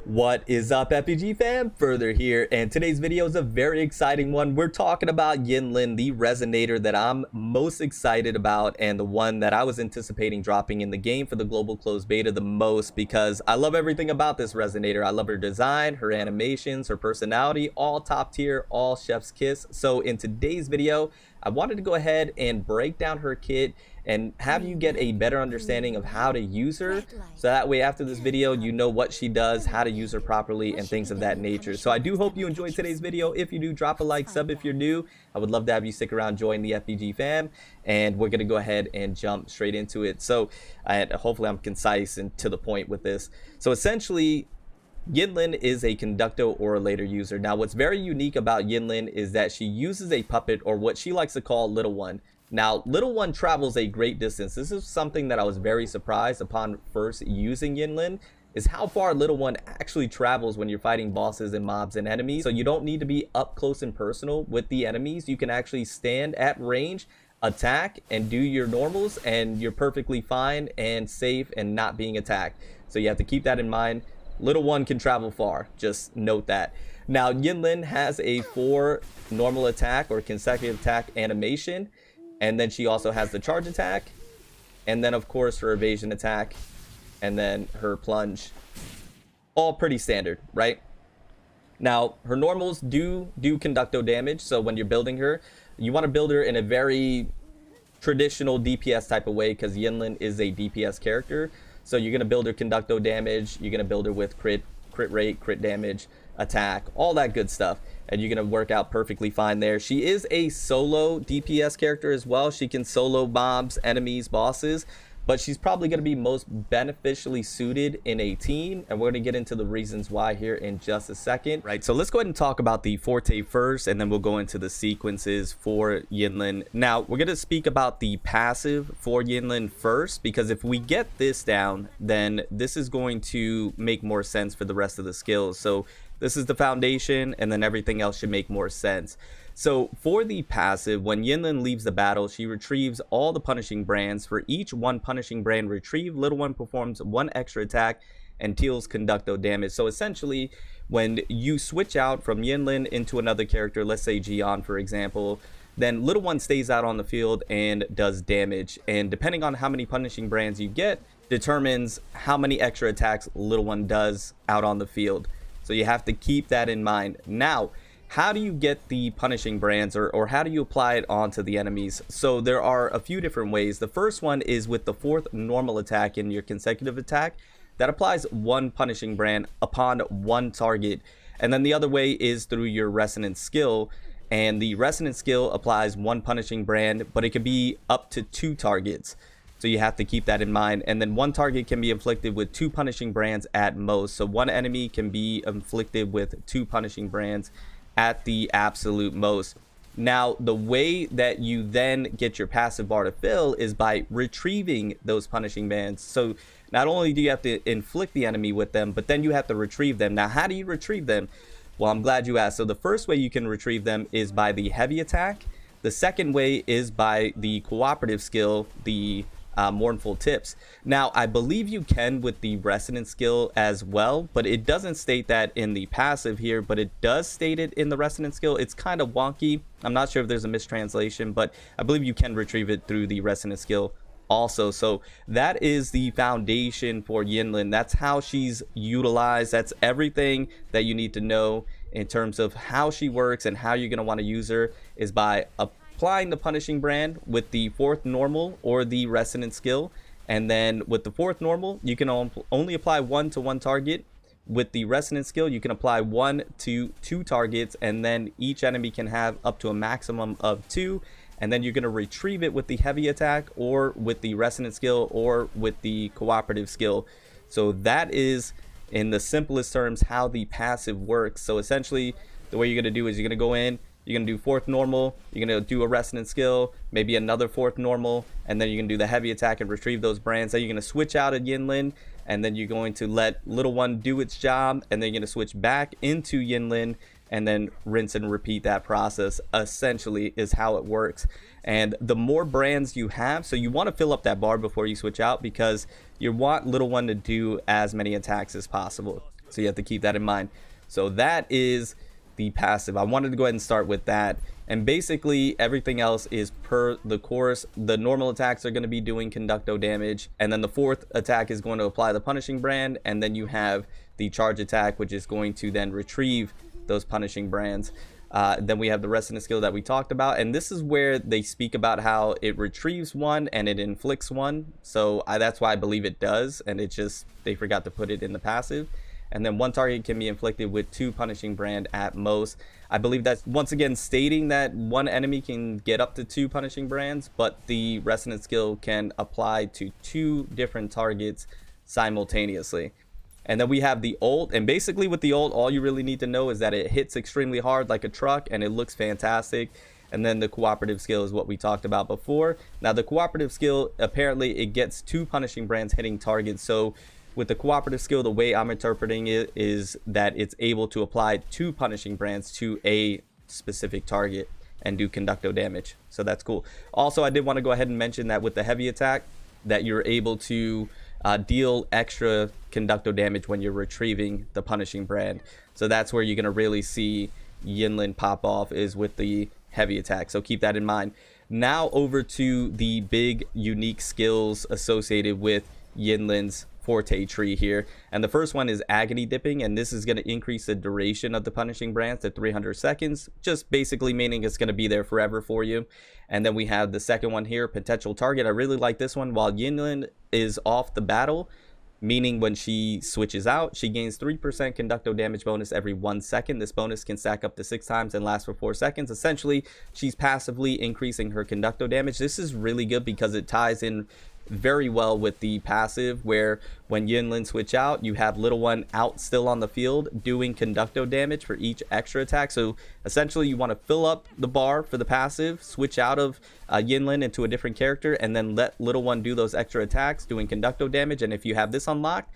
What is up, FPG fam? Further here, and today's video is a very exciting one. We're talking about Yin Lin, the Resonator that I'm most excited about, and the one that I was anticipating dropping in the game for the global closed beta the most, because I love everything about this Resonator. I love her design, her animations, her personality, all top tier, all chef's kiss. So in today's video, I wanted to go ahead and break down her kit and have you get a better understanding of how to use her, so that way after this video you know what she does, how to use her properly, and things of that nature. So I do hope you enjoyed today's video. If you do, drop a like, sub if you're new. I would love to have you stick around, join the FPG fam, and we're gonna go ahead and jump straight into it. So hopefully I'm concise and to the point with this. So essentially, Yin Lin is a conducto orlator user. Now what's very unique about Yin Lin is that she uses a puppet, or what she likes to call little one. Now, little one travels a great distance. This is something that I was very surprised upon first using Yin Lin, is how far little one actually travels when you're fighting bosses and mobs and enemies. So you don't need to be up close and personal with the enemies. You can actually stand at range, attack, and do your normals, and you're perfectly fine and safe and not being attacked. So you have to keep that in mind. Little one can travel far, just note that. Now, Yin Lin has a 4 normal attack or consecutive attack animation. And then she also has the charge attack, and then of course her evasion attack, and then her plunge. All pretty standard, right? Now her normals do conducto damage, so when you're building her, you want to build her in a very traditional DPS type of way, because Yinlin is a DPS character. So you're going to build her conducto damage, you're going to build her with crit rate, crit damage, attack, all that good stuff, and you're gonna work out perfectly fine there. She is a solo DPS character as well. She can solo mobs, enemies, bosses, but she's probably going to be most beneficially suited in a team, and we're going to get into the reasons why here in just a second. Right, so let's go ahead and talk about the Forte first, and then we'll go into the sequences for Yin Lin. Now we're going to speak about the passive for Yin Lin first, because if we get this down, then this is going to make more sense for the rest of the skills. So this is the foundation, and then everything else should make more sense. So for the passive, when Yin Lin leaves the battle, she retrieves all the punishing brands. For each one punishing brand retrieved, little one performs 1 extra attack and deals conducto damage. So essentially, when you switch out from Yin Lin into another character, let's say Jian for example, then little one stays out on the field and does damage. And depending on how many punishing brands you get, determines how many extra attacks little one does out on the field. So you have to keep that in mind. Now, how do you get the punishing brands, or how do you apply it onto the enemies? So there are a few different ways. The first one is with the 4th normal attack in your consecutive attack. That applies 1 punishing brand upon 1 target. And then the other way is through your resonance skill. And the resonance skill applies 1 punishing brand, but it could be up to 2 targets. So you have to keep that in mind. And then 1 target can be inflicted with 2 punishing brands at most. So 1 enemy can be inflicted with 2 punishing brands at the absolute most. Now the way that you then get your passive bar to fill is by retrieving those punishing bands. So not only do you have to inflict the enemy with them, but then you have to retrieve them. Now how do you retrieve them? Well, I'm glad you asked. So the first way you can retrieve them is by the heavy attack. The second way is by the cooperative skill, the mournful tips. Now I believe you can with the resonance skill as well, but it doesn't state that in the passive here, but it does state it in the resonance skill. It's kind of wonky. I'm not sure if there's a mistranslation, but I believe you can retrieve it through the resonance skill also. So that is the foundation for Yin Lin. That's how she's utilized. That's everything that you need to know in terms of how she works, and how you're going to want to use her is by applying the punishing brand with the 4th normal or the resonance skill. And then with the 4th normal, you can only apply 1 to 1 target. With the resonance skill, you can apply 1 to 2 targets, and then each enemy can have up to a maximum of 2. And then you're going to retrieve it with the heavy attack, or with the resonance skill, or with the cooperative skill. So that is, in the simplest terms, how the passive works. So essentially, the way you're going to do is you're going to go in, You're going to do fourth normal, you're going to do a resonant skill, maybe another fourth normal, and then you're going to do the heavy attack and retrieve those brands. Then you're going to switch out of Yin Lin, and then you're going to let little one do its job, and then you're going to switch back into Yin Lin, and then rinse and repeat that process, essentially, is how it works. And the more brands you have, so you want to fill up that bar before you switch out, because you want little one to do as many attacks as possible. So you have to keep that in mind. So that is the passive. I wanted to go ahead and start with that. And basically everything else is per the course. The normal attacks are going to be doing conducto damage, and then the fourth attack is going to apply the punishing brand, and then you have the charge attack, which is going to then retrieve those punishing brands. Then we have the resonant skill that we talked about, and this is where they speak about how it retrieves one and it inflicts one. So that's why I believe it does, and it just, they forgot to put it in the passive. And then one target can be inflicted with 2 punishing brand at most. I believe that's once again stating that one enemy can get up to 2 punishing brands, but the resonant skill can apply to 2 different targets simultaneously. And then we have the ult, and basically with the ult, all you really need to know is that it hits extremely hard like a truck, and it looks fantastic. And then the cooperative skill is what we talked about before. Now the cooperative skill, apparently it gets 2 punishing brands hitting targets. So with the cooperative skill, the way I'm interpreting it is that it's able to apply 2 punishing brands to a specific target and do conducto damage. So that's cool. Also, I did want to go ahead and mention that with the heavy attack, that you're able to deal extra conducto damage when you're retrieving the punishing brand. So that's where you're going to really see Yin Lin pop off, is with the heavy attack. So keep that in mind. Now over to the big unique skills associated with Yin Lin's Forte tree here, and the first one is agony dipping, and this is going to increase the duration of the punishing brands to 300 seconds, just basically meaning it's going to be there forever for you. And then we have the second one here, potential target. I really like this one. While Yinlin is off the battle, meaning when she switches out, she gains 3% conducto damage bonus every 1 second. This bonus can stack up to 6 times and last for 4 seconds. Essentially, she's passively increasing her conducto damage. This is really good because it ties in very well with the passive, where when Yin Lin switch out, you have little one out still on the field doing conducto damage for each extra attack. So essentially you want to fill up the bar for the passive, switch out of Yin Lin into a different character, and then let little one do those extra attacks doing conducto damage. And if you have this unlocked,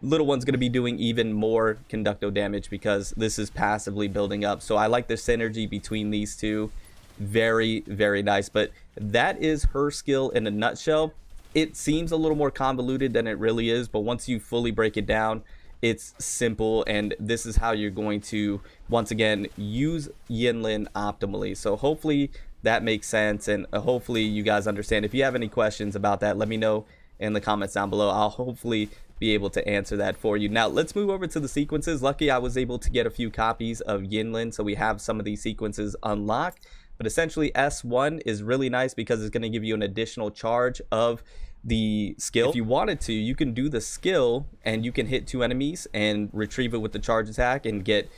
little one's going to be doing even more conducto damage because this is passively building up. So I like the synergy between these two. Very, very nice. But that is her skill in a nutshell. It seems a little more convoluted than it really is, but once you fully break it down, it's simple, and this is how you're going to once again use Yin Lin optimally. So hopefully that makes sense, and hopefully you guys understand. If you have any questions about that, let me know in the comments down below. I'll hopefully be able to answer that for you. Now let's move over to the sequences. Lucky I was able to get a few copies of Yin Lin, so we have some of these sequences unlocked. But essentially S1 is really nice because it's going to give you an additional charge of the skill. If you wanted to, you can do the skill and you can hit 2 enemies and retrieve it with the charge attack and get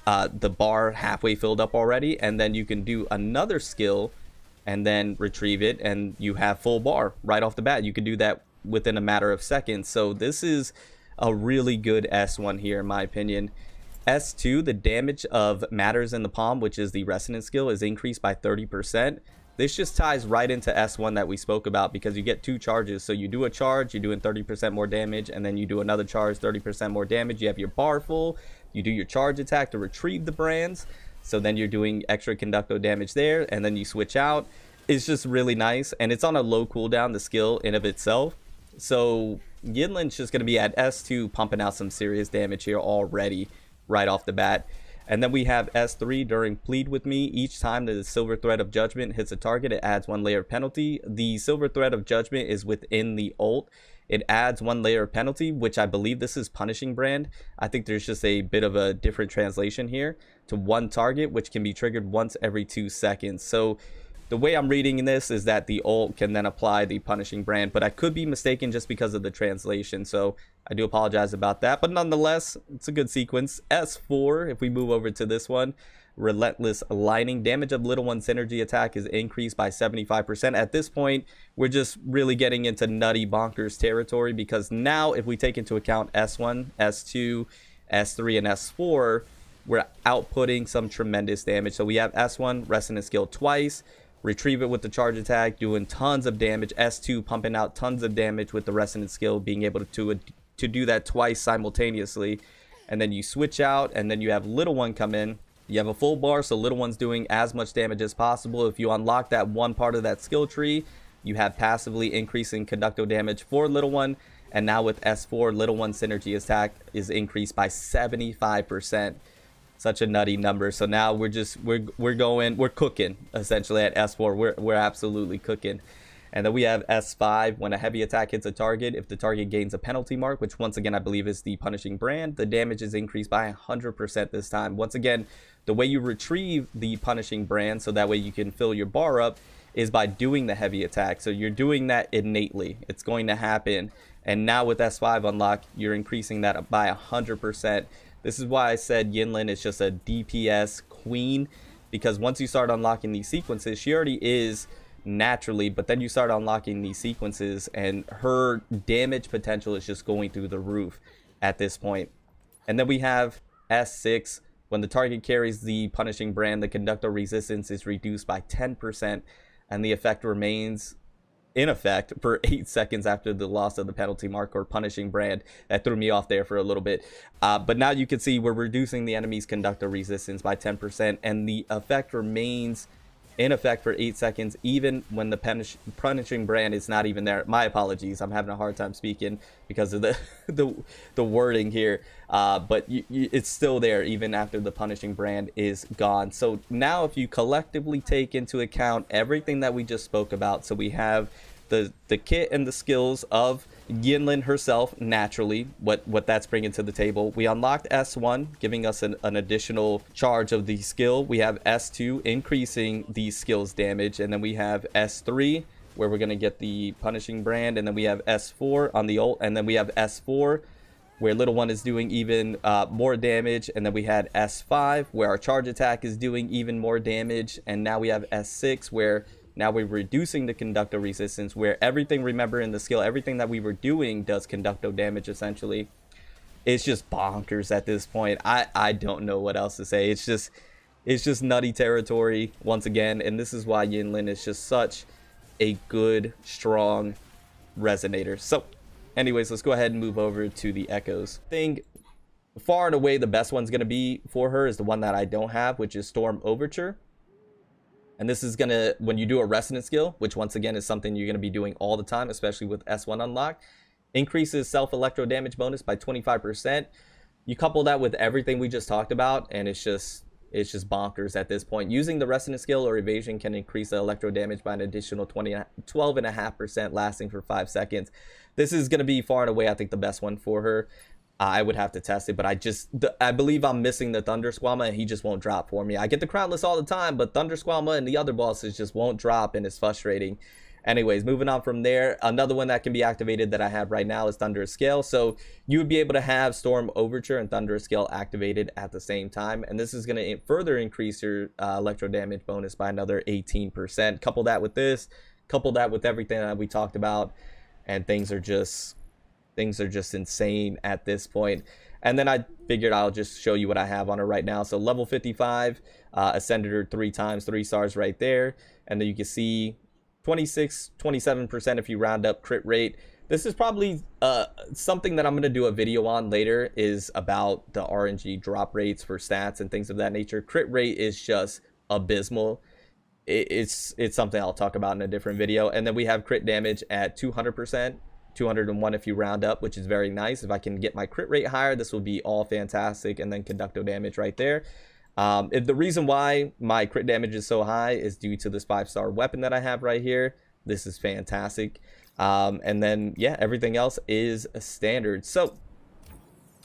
the bar halfway filled up already. And then you can do another skill and then retrieve it, and you have full bar right off the bat. You can do that within a matter of seconds. So this is a really good S1 here in my opinion. S2, the damage of matters in the palm, which is the resonant skill, is increased by 30%. This just ties right into S1 that we spoke about because you get 2 charges. So you do a charge, you're doing 30% more damage, and then you do another charge, 30% more damage. You have your bar full, you do your charge attack to retrieve the brands. So then you're doing extra conducto damage there, and then you switch out. It's just really nice, and it's on a low cooldown, the skill in of itself. So Yin Lin's just going to be at S2 pumping out some serious damage here already right off the bat. And then we have S3 during Plead With Me. Each time the Silver Thread of Judgment hits a target, it adds 1 layer of penalty. The Silver Thread of Judgment is within the ult. It adds 1 layer of penalty, which I believe this is punishing brand. I think there's just a bit of a different translation here, to 1 target, which can be triggered once every 2 seconds. So the way I'm reading this is that the ult can then apply the punishing brand, but I could be mistaken just because of the translation. So I do apologize about that, but nonetheless, it's a good sequence. S4, if we move over to this one, Relentless Lining. Damage of little one synergy attack is increased by 75%. At this point, we're just really getting into nutty bonkers territory, because now if we take into account S1, S2, S3, and S4, we're outputting some tremendous damage. So we have S1, Resonant Skill twice, retrieve it with the charge attack, doing tons of damage. S2 pumping out tons of damage with the Resonant Skill, being able to do that twice simultaneously. And then you switch out, and then you have Little One come in. You have a full bar, so Little One's doing as much damage as possible. If you unlock that one part of that skill tree, you have passively increasing conducto damage for Little One. And now with S4, Little One synergy attack is increased by 75%. Such a nutty number. So now we're cooking essentially at S4. We're absolutely cooking. And then we have S5. When a heavy attack hits a target, if the target gains a penalty mark, which once again I believe is the punishing brand, the damage is increased by 100% this time. Once again, the way you retrieve the punishing brand, so that way you can fill your bar up, is by doing the heavy attack. So you're doing that innately. It's going to happen. And now with S5 unlock, you're increasing that by 100%. This is why I said Yin Lin is just a DPS queen, because once you start unlocking these sequences, she already is naturally, but then you start unlocking these sequences and her damage potential is just going through the roof at this point. And then we have S6. When the target carries the punishing brand, the conductor resistance is reduced by 10%, and the effect remains in effect for 8 seconds after the loss of the penalty mark or punishing brand. That threw me off there for a little bit, but now you can see we're reducing the enemy's conductor resistance by 10%, and the effect remains in effect for 8 seconds even when the punishing brand is not even there. My apologies, I'm having a hard time speaking because of the wording here, but it's still there even after the punishing brand is gone. So now if you collectively take into account everything that we just spoke about, so we have the kit and the skills of Yin Lin herself, naturally, what that's bringing to the table. We unlocked S1, giving us an additional charge of the skill. We have S2, increasing the skill's damage. And then we have S3, where we're going to get the punishing brand. And then we have S4 on the ult. And then we have S4, where Little One is doing even more damage. And then we had S5, where our charge attack is doing even more damage. And now we have S6, where now we're reducing the conducto resistance, where everything, remember in the skill, everything that we were doing does conducto damage essentially. It's just bonkers at this point. I don't know what else to say. It's just nutty territory once again, and this is why Yin Lin is just such a good, strong resonator. So anyways, let's go ahead and move over to the echoes. I think far and away the best one's going to be for her is the one that I don't have, which is Storm Overture. And this is gonna, when you do a resonant skill, which once again is something you're gonna be doing all the time, especially with S1 unlock, increases self electro damage bonus by 25%. You couple that with everything we just talked about, and it's just bonkers at this point. Using the resonant skill or evasion can increase the electro damage by an additional 12.5%, lasting for 5 seconds. This is gonna be far and away, I think, the best one for her. I would have to test it, but I believe I'm missing the Thunder Squama, and he just won't drop for me. I get the Crownless all the time, but Thunder Squama and the other bosses just won't drop, and it's frustrating. Anyways, moving on from there, another one that can be activated that I have right now is Thunderous Scale. So you would be able to have Storm Overture and Thunderous Scale activated at the same time, and this is going to further increase your electro damage bonus by another 18%. Couple that with this, couple that with everything that we talked about, and things are just insane at this point. And then I figured I'll just show you what I have on her right now. So level 55, ascended her 3 times, 3 stars right there. And then you can see 27% if you round up crit rate. This is probably something that I'm going to do a video on later, is about the RNG drop rates for stats and things of that nature. Crit rate is just abysmal. It's something I'll talk about in a different video. And then we have crit damage at 200%. 201 if you round up, which is very nice. If I can get my crit rate higher, this will be all fantastic. And then conducto damage right there. If the reason why my crit damage is so high is due to this 5-star weapon that I have right here. This is fantastic. And then yeah, everything else is standard. So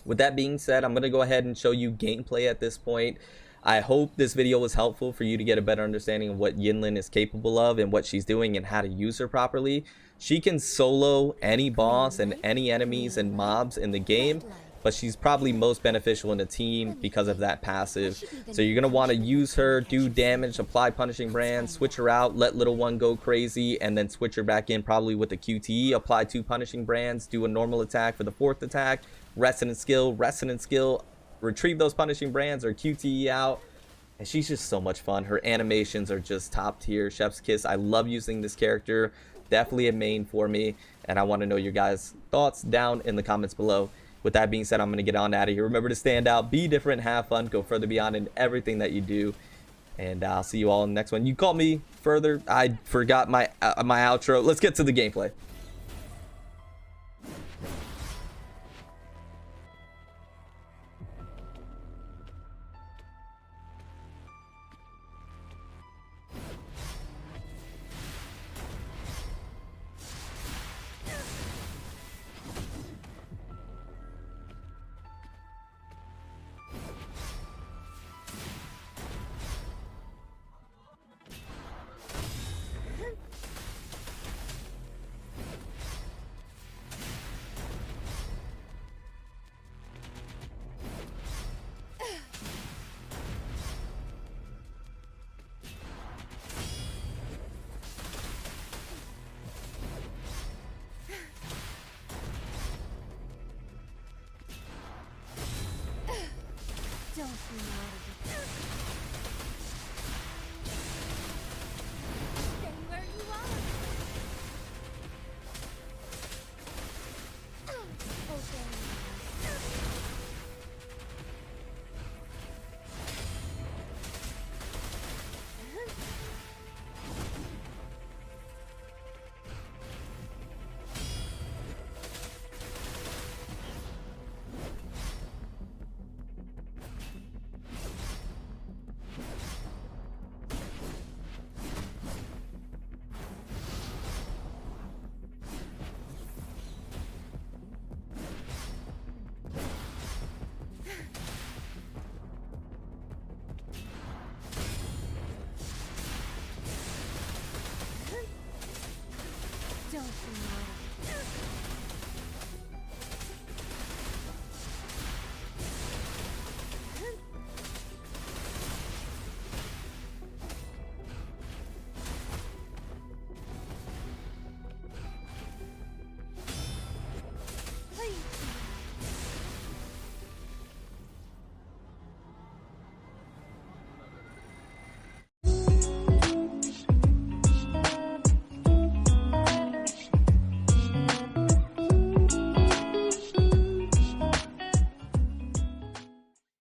with that being said, I'm going to go ahead and show you gameplay at this point. I hope this video was helpful for you to get a better understanding of what Yin Lin is capable of and what she's doing and how to use her properly. She can solo any boss and any enemies and mobs in the game, but she's probably most beneficial in a team because of that passive. So you're going to want to use her, do damage, apply punishing brand, switch her out, let Little One go crazy, and then switch her back in probably with a QTE, apply 2 punishing brands, do a normal attack for the 4th attack, resonant skill, retrieve those punishing brands or QTE out. And she's just so much fun. Her animations are just top tier. Chef's Kiss. I love using this character. Definitely a main for me. And I want to know your guys' thoughts down in the comments below. With that being said, I'm going to get on out of here. Remember to stand out, be different, have fun, go further beyond in everything that you do. And I'll see you all in the next one. You called me further. I forgot my outro. Let's get to the gameplay. Don't be mad. Stay where you are. Don't be mad.